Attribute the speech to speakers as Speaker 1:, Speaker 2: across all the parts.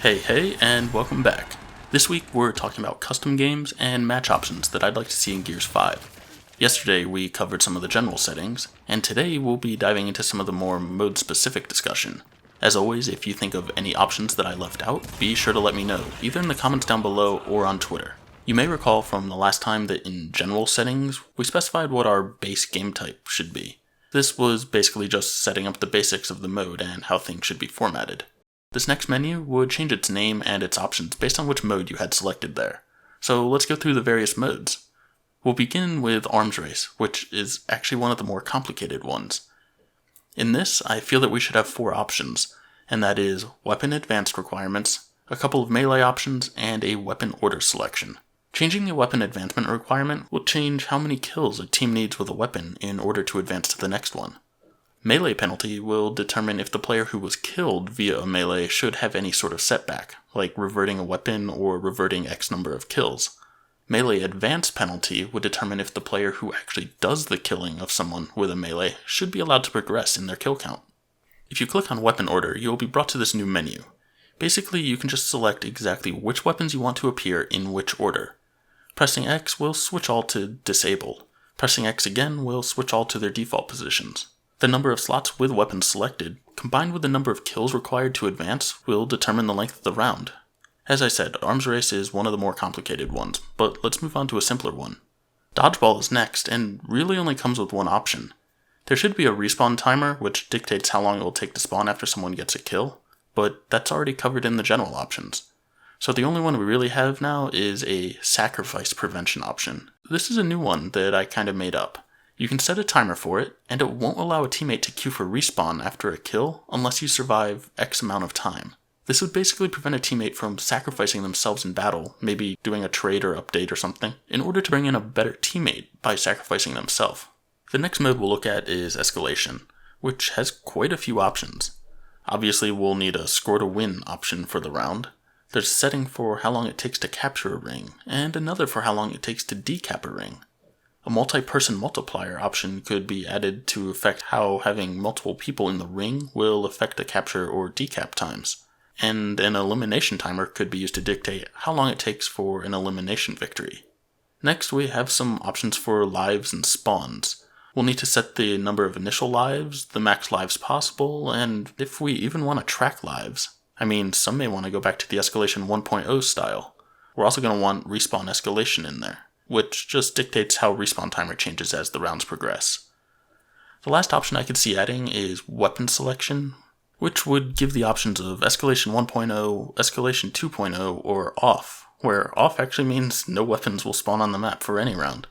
Speaker 1: Hey, and welcome back. This week we're talking about custom games and match options that I'd like to see in Gears 5. Yesterday we covered some of the general settings, and today we'll be diving into some of the more mode-specific discussion. As always, if you think of any options that I left out, be sure to let me know, either in the comments down below or on Twitter. You may recall from the last time that in general settings, we specified what our base game type should be. This was basically just setting up the basics of the mode and how things should be formatted. This next menu would change its name and its options based on which mode you had selected there. So let's go through the various modes. We'll begin with Arms Race, which is actually one of the more complicated ones. In this, I feel that we should have 4 options, and that is Weapon Advanced requirements, a couple of melee options, and a weapon order selection. Changing the weapon advancement requirement will change how many kills a team needs with a weapon in order to advance to the next one. Melee penalty will determine if the player who was killed via a melee should have any sort of setback, like reverting a weapon or reverting X number of kills. Melee advance penalty would determine if the player who actually does the killing of someone with a melee should be allowed to progress in their kill count. If you click on weapon order, you will be brought to this new menu. Basically, you can just select exactly which weapons you want to appear in which order. Pressing X will switch all to disabled. Pressing X again will switch all to their default positions. The number of slots with weapons selected, combined with the number of kills required to advance, will determine the length of the round. As I said, Arms Race is one of the more complicated ones, but let's move on to a simpler one. Dodgeball is next, and really only comes with one option. There should be a respawn timer, which dictates how long it will take to spawn after someone gets a kill, but that's already covered in the general options. So the only one we really have now is a sacrifice prevention option. This is a new one that I kind of made up. You can set a timer for it, and it won't allow a teammate to queue for respawn after a kill unless you survive X amount of time. This would basically prevent a teammate from sacrificing themselves in battle, maybe doing a trade or update or something, in order to bring in a better teammate by sacrificing themselves. The next mode we'll look at is Escalation, which has quite a few options. Obviously we'll need a score to win option for the round. There's a setting for how long it takes to capture a ring, and another for how long it takes to decap a ring. A multi-person multiplier option could be added to affect how having multiple people in the ring will affect the capture or decap times. And an elimination timer could be used to dictate how long it takes for an elimination victory. Next, we have some options for lives and spawns. We'll need to set the number of initial lives, the max lives possible, and if we even want to track lives. Some may want to go back to the Escalation 1.0 style. We're also going to want respawn escalation in there, which just dictates how respawn timer changes as the rounds progress. The last option I could see adding is weapon selection, which would give the options of Escalation 1.0, Escalation 2.0, or off, where off actually means no weapons will spawn on the map for any round.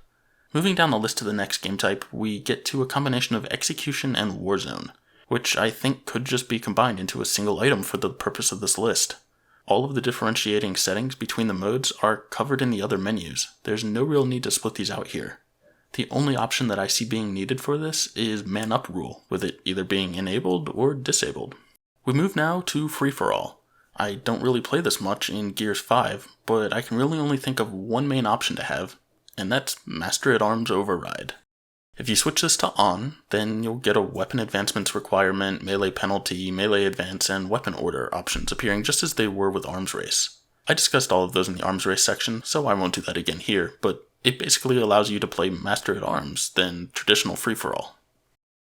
Speaker 1: Moving down the list to the next game type, we get to a combination of Execution and Warzone, which I think could just be combined into a single item for the purpose of this list. All of the differentiating settings between the modes are covered in the other menus. There's no real need to split these out here. The only option that I see being needed for this is Man Up rule, with it either being enabled or disabled. We move now to Free-for-All. I don't really play this much in Gears 5, but I can really only think of one main option to have, and that's Master at Arms Override. If you switch this to on, then you'll get a weapon advancements requirement, melee penalty, melee advance, and weapon order options appearing just as they were with Arms Race. I discussed all of those in the Arms Race section, so I won't do that again here, but it basically allows you to play Master at Arms than traditional free-for-all.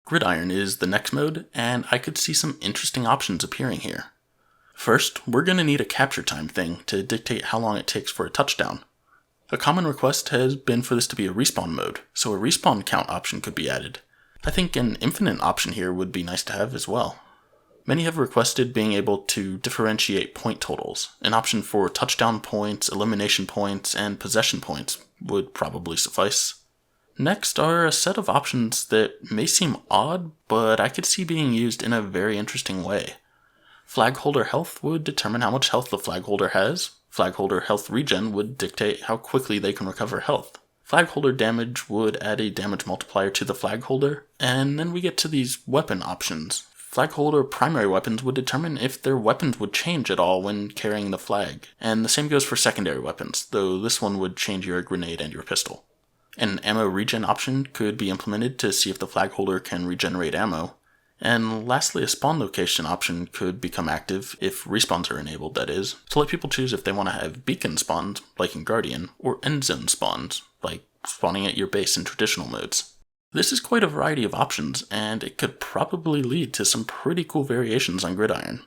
Speaker 1: Gridiron is the next mode, and I could see some interesting options appearing here. First, we're going to need a capture time thing to dictate how long it takes for a touchdown. A common request has been for this to be a respawn mode, so a respawn count option could be added. I think an infinite option here would be nice to have as well. Many have requested being able to differentiate point totals. An option for touchdown points, elimination points, and possession points would probably suffice. Next are a set of options that may seem odd, but I could see being used in a very interesting way. Flag holder health would determine how much health the flag holder has. Flag holder health regen would dictate how quickly they can recover health. Flag holder damage would add a damage multiplier to the flag holder, and then we get to these weapon options. Flag holder primary weapons would determine if their weapons would change at all when carrying the flag, and the same goes for secondary weapons, though this one would change your grenade and your pistol. An ammo regen option could be implemented to see if the flag holder can regenerate ammo. And lastly, a spawn location option could become active, if respawns are enabled that is, to let people choose if they want to have beacon spawns, like in Guardian, or end zone spawns, like spawning at your base in traditional modes. This is quite a variety of options, and it could probably lead to some pretty cool variations on Gridiron.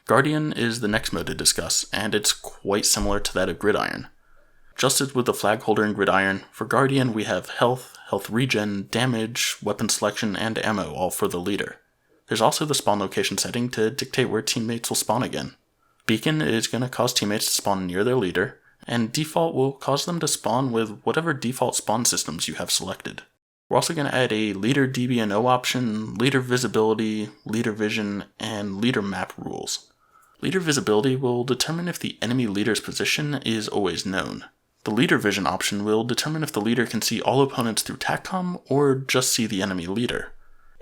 Speaker 1: Guardian is the next mode to discuss, and it's quite similar to that of Gridiron. Just as with the flag holder in Gridiron, for Guardian we have health, health regen, damage, weapon selection, and ammo all for the leader. There's also the spawn location setting to dictate where teammates will spawn again. Beacon is going to cause teammates to spawn near their leader, and default will cause them to spawn with whatever default spawn systems you have selected. We're also going to add a leader DBNO option, leader visibility, leader vision, and leader map rules. Leader visibility will determine if the enemy leader's position is always known. The leader vision option will determine if the leader can see all opponents through Tac-Com or just see the enemy leader.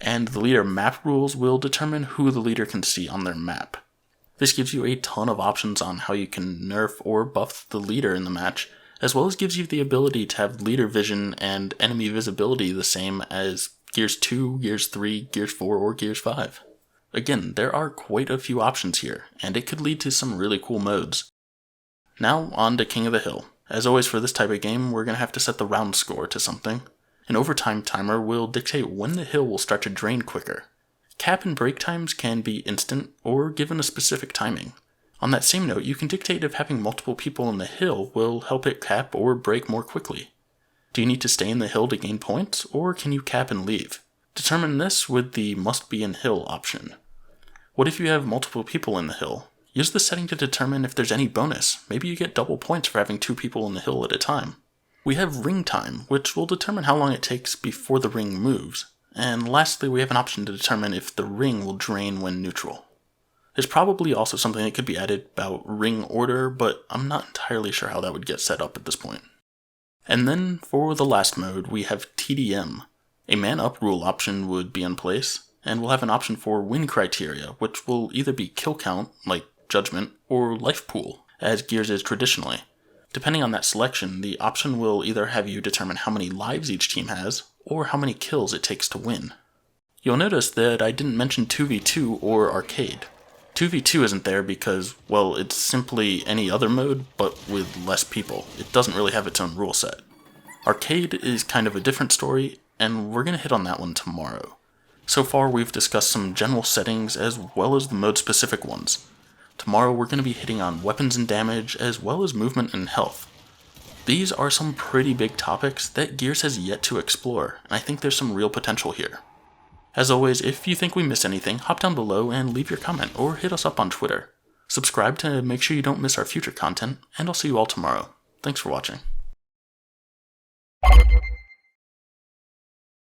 Speaker 1: And the leader map rules will determine who the leader can see on their map. This gives you a ton of options on how you can nerf or buff the leader in the match, as well as gives you the ability to have leader vision and enemy visibility the same as Gears 2, Gears 3, Gears 4, or Gears 5. Again, there are quite a few options here, and it could lead to some really cool modes. Now on to King of the Hill. As always for this type of game, we're going to have to set the round score to something. An overtime timer will dictate when the hill will start to drain quicker. Cap and break times can be instant or given a specific timing. On that same note, you can dictate if having multiple people in the hill will help it cap or break more quickly. Do you need to stay in the hill to gain points, or can you cap and leave? Determine this with the must be in hill option. What if you have multiple people in the hill? Use the setting to determine if there's any bonus. Maybe you get double points for having 2 people in the hill at a time. We have ring time, which will determine how long it takes before the ring moves. And lastly, we have an option to determine if the ring will drain when neutral. There's probably also something that could be added about ring order, but I'm not entirely sure how that would get set up at this point. And then for the last mode, we have TDM. A man up rule option would be in place, and we'll have an option for win criteria, which will either be kill count, like Judgment, or life pool, as Gears is traditionally. Depending on that selection, the option will either have you determine how many lives each team has, or how many kills it takes to win. You'll notice that I didn't mention 2v2 or arcade. 2v2 isn't there because, well, it's simply any other mode, but with less people. It doesn't really have its own rule set. Arcade is kind of a different story, and we're going to hit on that one tomorrow. So far, we've discussed some general settings as well as the mode-specific ones. Tomorrow we're going to be hitting on weapons and damage, as well as movement and health. These are some pretty big topics that Gears has yet to explore, and I think there's some real potential here. As always, if you think we missed anything, hop down below and leave your comment, or hit us up on Twitter. Subscribe to make sure you don't miss our future content, and I'll see you all tomorrow. Thanks for watching.